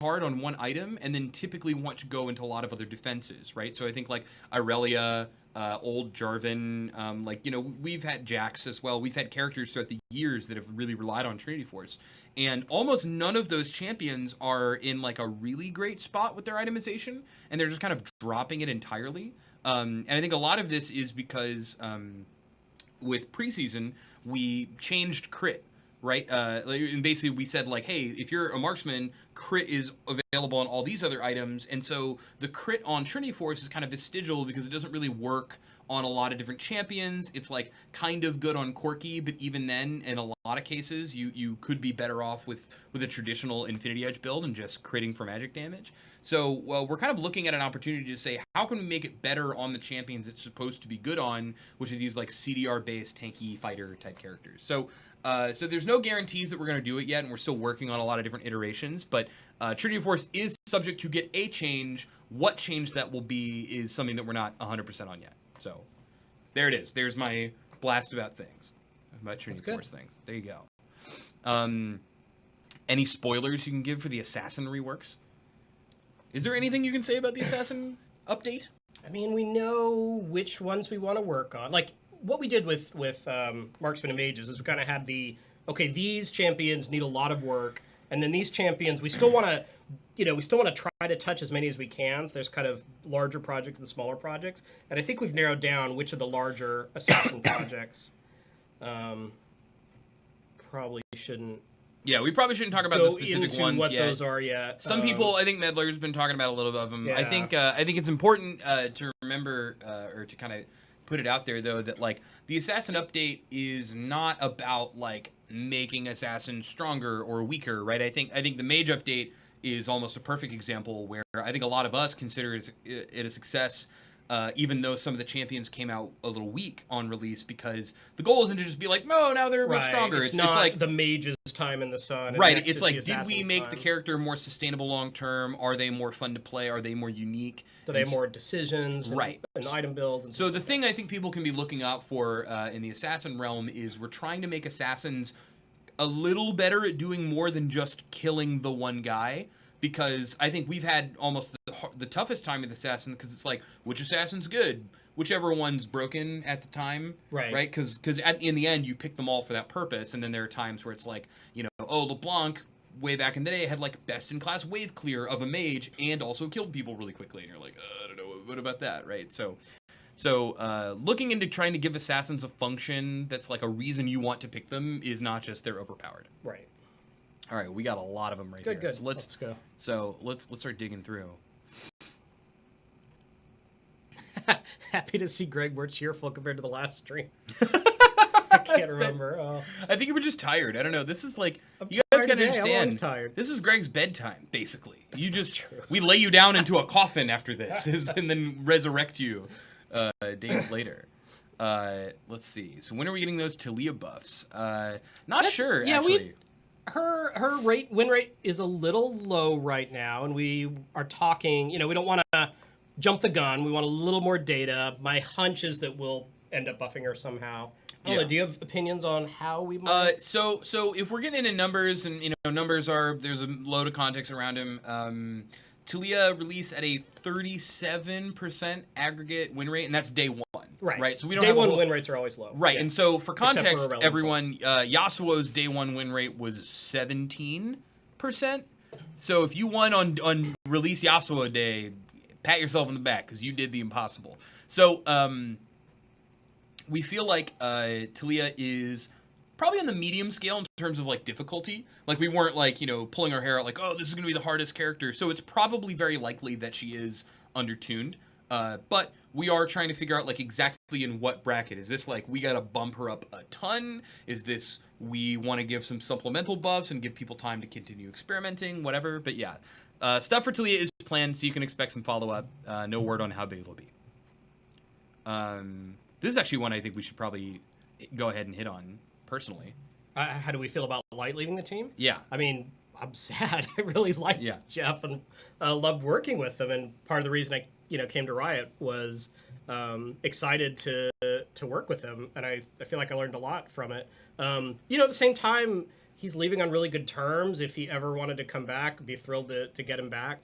hard on one item and then typically want to go into a lot of other defenses, right? So I think like Irelia, old Jarvan, we've had Jax as well. We've had characters throughout the years that have really relied on Trinity Force. And almost none of those champions are in like a really great spot with their itemization, and they're just kind of dropping it entirely. And I think a lot of this is because with preseason, we changed crit. Right, and basically we said like, hey, if you're a marksman, crit is available on all these other items, and so the crit on Trinity Force is kind of vestigial because it doesn't really work on a lot of different champions. It's like kind of good on Corki, but even then, in a lot of cases, you could be better off with a traditional Infinity Edge build and just critting for magic damage. So we're kind of looking at an opportunity to say, how can we make it better on the champions it's supposed to be good on, which are these like CDR-based tanky fighter type characters. So there's no guarantees that we're going to do it yet, and we're still working on a lot of different iterations, but Trinity Force is subject to get a change. What change that will be is something that we're not 100% on yet. So there it is. There's my blast about things, about Trinity Force things. There you go. Any spoilers you can give for the Assassin reworks? Is there anything you can say about the Assassin update? I mean, we know which ones we want to work on. Like, what we did with Marksman and Mages is we kind of had these champions need a lot of work, and then these champions, we still want to try to touch as many as we can. So there's kind of larger projects and smaller projects, and I think we've narrowed down which of the larger Assassin projects probably shouldn't. Yeah, we probably shouldn't talk about the specific ones what yet. Those are yet. Some people, I think Medler's been talking about a little bit of them. Yeah. I think it's important to remember or to kind of put it out there though that like the Assassin update is not about like making Assassins stronger or weaker, right? I think the Mage update is almost a perfect example where I think a lot of us consider it a success. Even though some of the champions came out a little weak on release, because the goal isn't to just be like, no, now they're much stronger. It's not like the mage's time in the sun. Right. It's like, did we make the character more sustainable long term? Are they more fun to play? Are they more unique? Do they have more decisions? Right. And item builds. And so the thing I think people can be looking out for in the Assassin realm is we're trying to make Assassins a little better at doing more than just killing the one guy. Because I think we've had almost the toughest time with Assassin, because it's like, which Assassin's good? Whichever one's broken at the time, right? Because in the end, you pick them all for that purpose, and then there are times where it's like, LeBlanc, way back in the day, had like best-in-class wave clear of a mage, and also killed people really quickly, and you're like, I don't know, what about that, right? So looking into trying to give Assassins a function that's like a reason you want to pick them is not just they're overpowered. Right. All right, we got a lot of them right here. Good. So let's go. So let's start digging through. Happy to see Greg more cheerful compared to the last stream. I can't remember. I think you were just tired. I don't know. This is like, you guys gotta understand. I'm always tired. This is Greg's bedtime, basically. We lay you down into a coffin after this, and then resurrect you days later. Let's see. So when are we getting those Talia buffs? Not sure. Actually. Her win rate is a little low right now, and we are talking, we don't want to jump the gun. We want a little more data. My hunch is that we'll end up buffing her somehow. I don't know, do you have opinions on how we might? So if we're getting into numbers, and numbers there's a load of context around him. Talia released at a 37% aggregate win rate, and that's day one. Right. So we don't day have one win rates are always low. Right. Yeah. And so for context, everyone, Yasuo's day one win rate was 17%. So if you won on release Yasuo day, pat yourself on the back because you did the impossible. So we feel like Talia is probably on the medium scale in terms of like difficulty. Like we weren't like, pulling our hair out like, oh, this is going to be the hardest character. So it's probably very likely that she is undertuned. But we are trying to figure out like exactly in what bracket. Is this like we got to bump her up a ton? Is this we want to give some supplemental buffs and give people time to continue experimenting, whatever. But yeah, stuff for Talia is planned, so you can expect some follow-up. No word on how big it'll be. This is actually one I think we should probably go ahead and hit on personally. How do we feel about Light leaving the team? Yeah. I mean, I'm sad. I really liked Jeff and loved working with him. And part of the reason I came to RIOT was excited to work with him. And I feel like I learned a lot from it. At the same time, he's leaving on really good terms. If he ever wanted to come back, I'd be thrilled to get him back.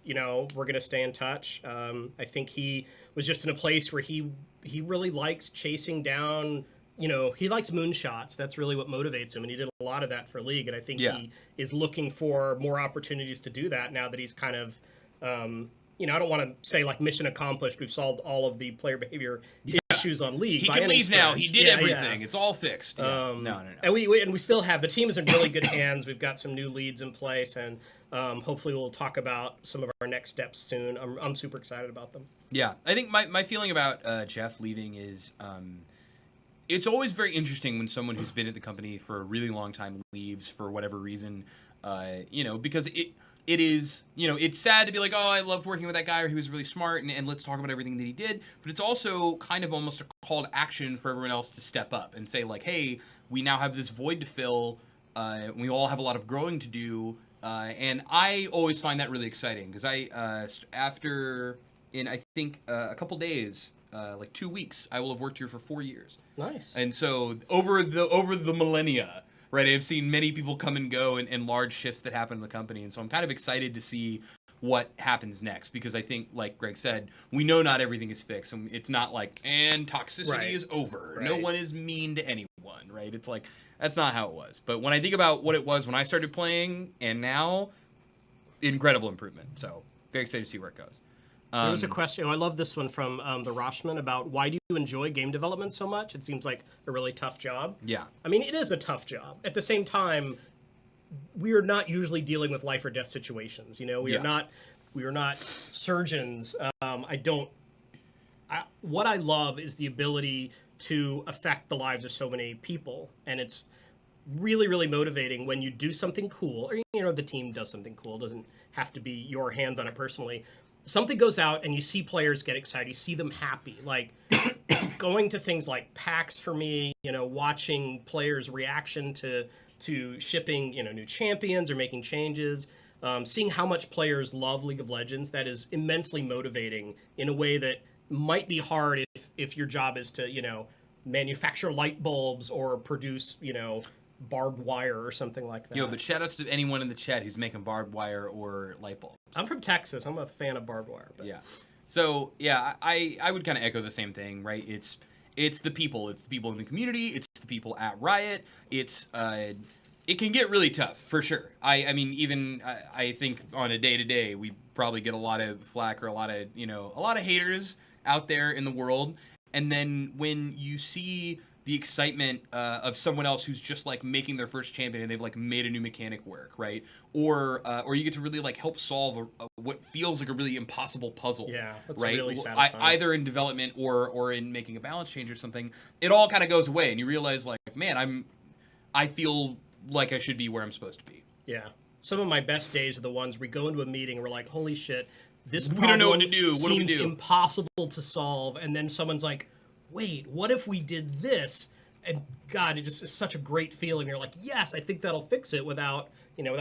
You know, we're going to stay in touch. I think he was just in a place where he really likes chasing down, you know, he likes moonshots. That's really what motivates him. And he did a lot of that for League. And I think he is looking for more opportunities to do that now that he's kind of, you know, I don't want to say like mission accomplished. We've solved all of the player behavior issues on League. He can leave now. He did everything. It's all fixed. No. And we still have, the team is in really good hands. We've got some new leads in place, and hopefully we'll talk about some of our next steps soon. I'm super excited about them. Yeah, I think my feeling about Jeff leaving is it's always very interesting when someone who's been at the company for a really long time leaves for whatever reason, you know, because it is, you know, it's sad to be like, oh, I loved working with that guy, or he was really smart, and let's talk about everything that he did. But it's also kind of almost a call to action for everyone else to step up and say, like, hey, we now have this void to fill. We all have a lot of growing to do. And I always find that really exciting because after, I think, a couple days, like 2 weeks, I will have worked here for 4 years. Nice. And so over the millennia, right, I've seen many people come and go and large shifts that happen in the company. And so I'm kind of excited to see what happens next, because I think, like Greg said, we know not everything is fixed. And it's not like, and toxicity is over. Right. No one is mean to anyone, right? It's like, that's not how it was. But when I think about what it was when I started playing and now, incredible improvement. So very excited to see where it goes. There was a question. I love this one from the Roshman about why do you enjoy game development so much? It seems like a really tough job. Yeah. I mean, it is a tough job. At the same time, we are not usually dealing with life or death situations. You know, we are not surgeons. What I love is the ability to affect the lives of so many people, and it's really, really motivating when you do something cool, or, you know, the team does something cool. It doesn't have to be your hands on it personally. Something goes out and you see players get excited, you see them happy. Like going to things like PAX for me, you know, watching players' reaction to shipping, you know, new champions or making changes, seeing how much players love League of Legends, that is immensely motivating in a way that might be hard if your job is to, you know, manufacture light bulbs or produce, you know, barbed wire or something like that. Yo, but shout outs to anyone in the chat who's making barbed wire or light bulbs. I'm from Texas. I'm a fan of barbed wire. But. Yeah. So, yeah, I would kind of echo the same thing, right? It's the people. It's the people in the community. It's the people at Riot. It can get really tough, for sure. I mean, even I think on a day-to-day, we probably get a lot of flack or a lot of haters out there in the world. And then when you see the excitement of someone else who's just like making their first champion and they've like made a new mechanic work, right? Or you get to really like help solve what feels like a really impossible puzzle. Yeah, that's right? really satisfying. Either in development or in making a balance change or something, it all kind of goes away, and you realize like, man, I feel like I should be where I'm supposed to be. Yeah, some of my best days are the ones we go into a meeting and we're like, holy shit, this we don't know what to do. What do we do? Seems impossible to solve, and then someone's like, wait, what if we did this? And God, it just is such a great feeling. You're like, yes, I think that'll fix it without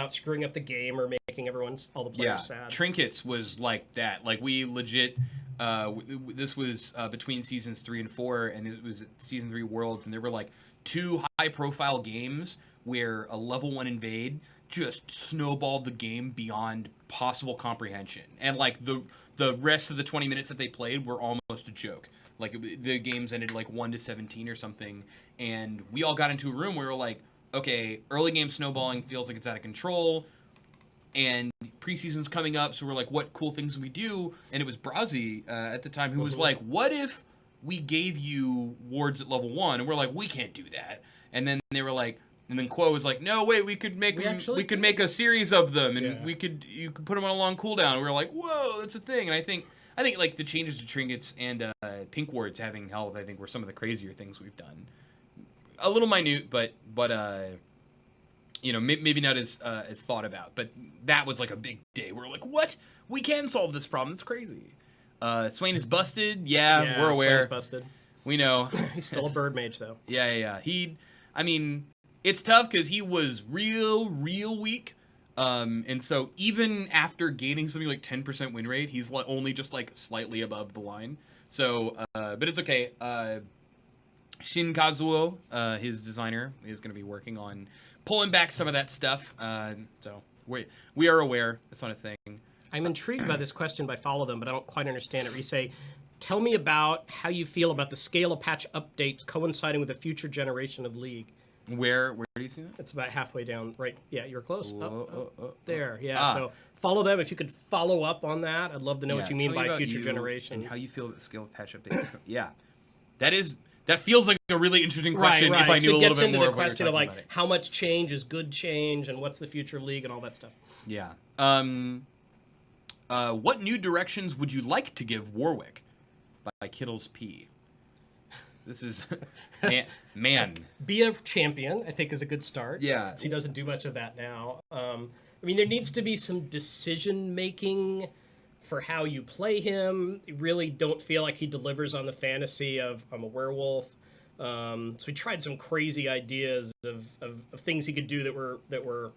screwing up the game or making all the players sad. Trinkets was like that. Like we legit, this was between seasons 3 and 4, and it was season 3 Worlds, and there were like 2 high-profile games where a level 1 invade just snowballed the game beyond possible comprehension, and like the rest of the 20 minutes that they played were almost a joke. Like the games ended like 1-17 or something, and we all got into a room where we were like, okay, early game snowballing feels like it's out of control, and preseason's coming up, so we're like, what cool things can we do? And it was Brazi at the time who was like, what if we gave you wards at level 1? And we're like, we can't do that. And then they were like, and then Quo was like, no, wait, we could make a series of them, and you could put them on a long cooldown. And we were like, whoa, that's a thing. And I think like the changes to trinkets and pink wards having health, I think, were some of the crazier things we've done. A little minute, but maybe not as thought about. But that was like a big day. We're like, what? We can solve this problem. It's crazy. Swain is busted. Yeah, we're aware. Swain's busted. We know. He's still a bird mage though. Yeah. It's tough because he was real weak. And so even after gaining something like 10% win rate, he's only just like slightly above the line. So, but it's okay. Shin Kazuo, his designer, is going to be working on pulling back some of that stuff. So we are aware. That's not a thing. I'm intrigued by this question by Follow Them, but I don't quite understand it. Where you say, tell me about how you feel about the scale of patch updates coinciding with a future generation of League. Where do you see that? It's about halfway down. Right. Yeah, you're close. There. Yeah. Ah. So follow them. If you could follow up on that, I'd love to know what you mean tell me by about future you generations. and how you feel about the scale of patch updates. Yeah, that feels like a really interesting question. Right. If I knew So a it little gets bit into more the of what you're question of talking like about it. how much change is good change and what's the future of League and all that stuff. Yeah. What new directions would you like to give Warwick? By Kittles P. This is man. Be a champion, I think, is a good start. Yeah. Since he doesn't do much of that now. I mean, there needs to be some decision making for how you play him. You really don't feel like he delivers on the fantasy of I'm a werewolf. So we tried some crazy ideas of things he could do that were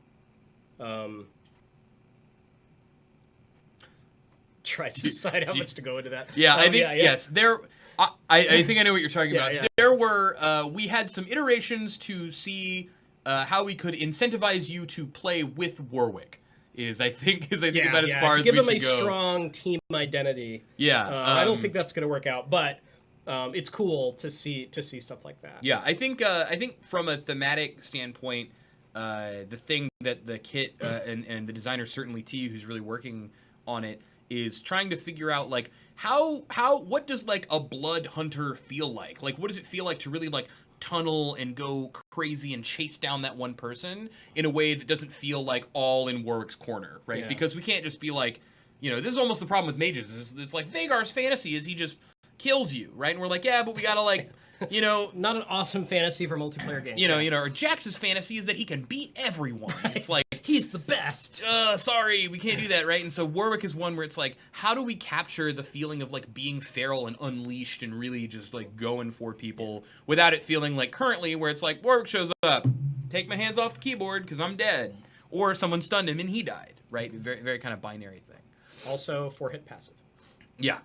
try to decide how much to go into that. Yeah, I think yes. There, I think I know what you're talking about. Yeah. There were we had some iterations to see how we could incentivize you to play with Warwick. I think about as far as give we him should a go. strong team identity. Yeah, I don't think that's going to work out, but it's cool to see stuff like that. Yeah, I think from a thematic standpoint, the thing that the kit and the designer, certainly T, who's really working on it, is trying to figure out like what does like a blood hunter feel like? Like what does it feel like to really like tunnel and go crazy and chase down that one person in a way that doesn't feel like all in Warwick's corner, right? Yeah. Because we can't just be like, this is almost the problem with mages. It's like Vagar's fantasy is he just kills you, right? And we're like, yeah, but we gotta like, not an awesome fantasy for multiplayer games. Or Jax's fantasy is that he can beat everyone. It's like he's the best. Sorry, we can't do that, right? And so Warwick is one where it's like, how do we capture the feeling of like being feral and unleashed and really just like going for people without it feeling like currently where it's like Warwick shows up, take my hands off the keyboard because I'm dead, or someone stunned him and he died, right? Very very kind of binary thing. Also 4-hit passive. Yeah,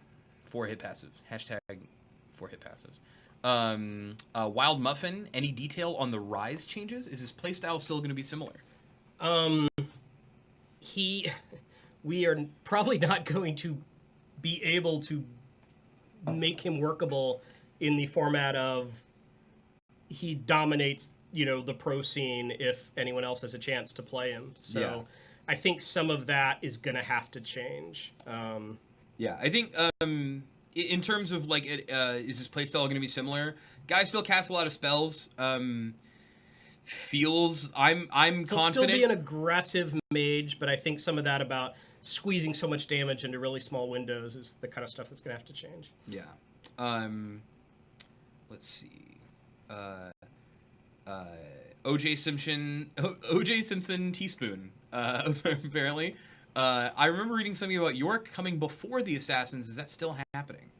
4-hit passive. Hashtag 4-hit passive. Wild Muffin, any detail on the Rise changes? Is his playstyle still going to be similar? We are probably not going to be able to make him workable in the format of he dominates, the pro scene if anyone else has a chance to play him. So Yeah. I think some of that is going to have to change. Yeah, I think in terms of like, is his playstyle going to be similar? Guy still casts a lot of spells. I'm He'll confident. still be an aggressive mage, but I think some of that about squeezing so much damage into really small windows is the kind of stuff that's going to have to change. Yeah. Let's see. OJ Simpson teaspoon. Apparently. I remember reading something about York coming before the Assassins. Is that still happening?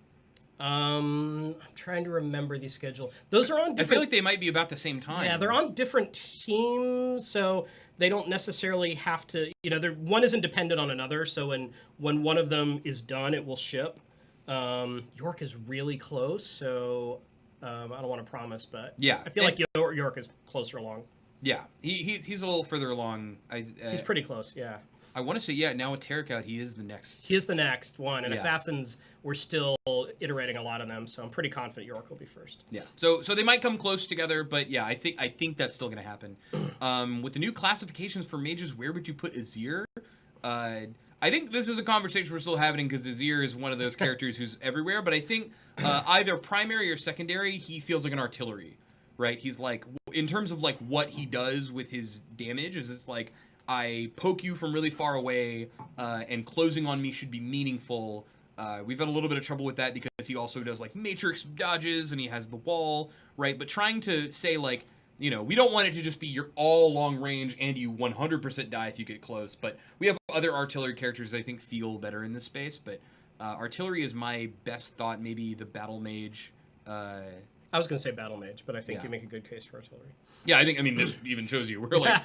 I'm trying to remember the schedule. Those are on different... I feel like they might be about the same time. Yeah, they're on different teams, so they don't necessarily have to... one isn't dependent on another, so when one of them is done, it will ship. York is really close, so I don't want to promise, but yeah, I feel like York is closer along. Yeah, he's a little further along. He's pretty close, yeah. I want to say, yeah, now with Terracout, he is the next. He is the next one, and Yeah. Assassins, we're still iterating a lot on them, so I'm pretty confident York will be first. Yeah, so they might come close together, but yeah, I think that's still going to happen. With the new classifications for mages, where would you put Azir? I think this is a conversation we're still having because Azir is one of those characters who's everywhere, but I think either primary or secondary, he feels like an artillery, right? He's like, in terms of like what he does with his damage, it's like, I poke you from really far away, and closing on me should be meaningful. We've had a little bit of trouble with that because he also does like matrix dodges and he has the wall, right? But trying to say like, we don't want it to just be you're all long range and you 100% die if you get close. But we have other artillery characters I think feel better in this space. But artillery is my best thought. Maybe the battle mage I was going to say battle mage, but I think Yeah. you make a good case for artillery. Yeah, I think, I mean, this even shows you, we're like,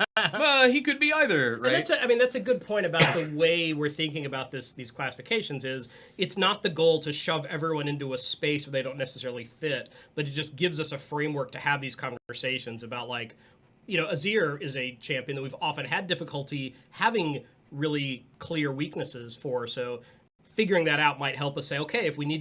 he could be either, right? And that's a good point about the way we're thinking about these classifications is it's not the goal to shove everyone into a space where they don't necessarily fit, but it just gives us a framework to have these conversations about, like, you know, Azir is a champion that we've often had difficulty having really clear weaknesses for, so figuring that out might help us say, okay, if we need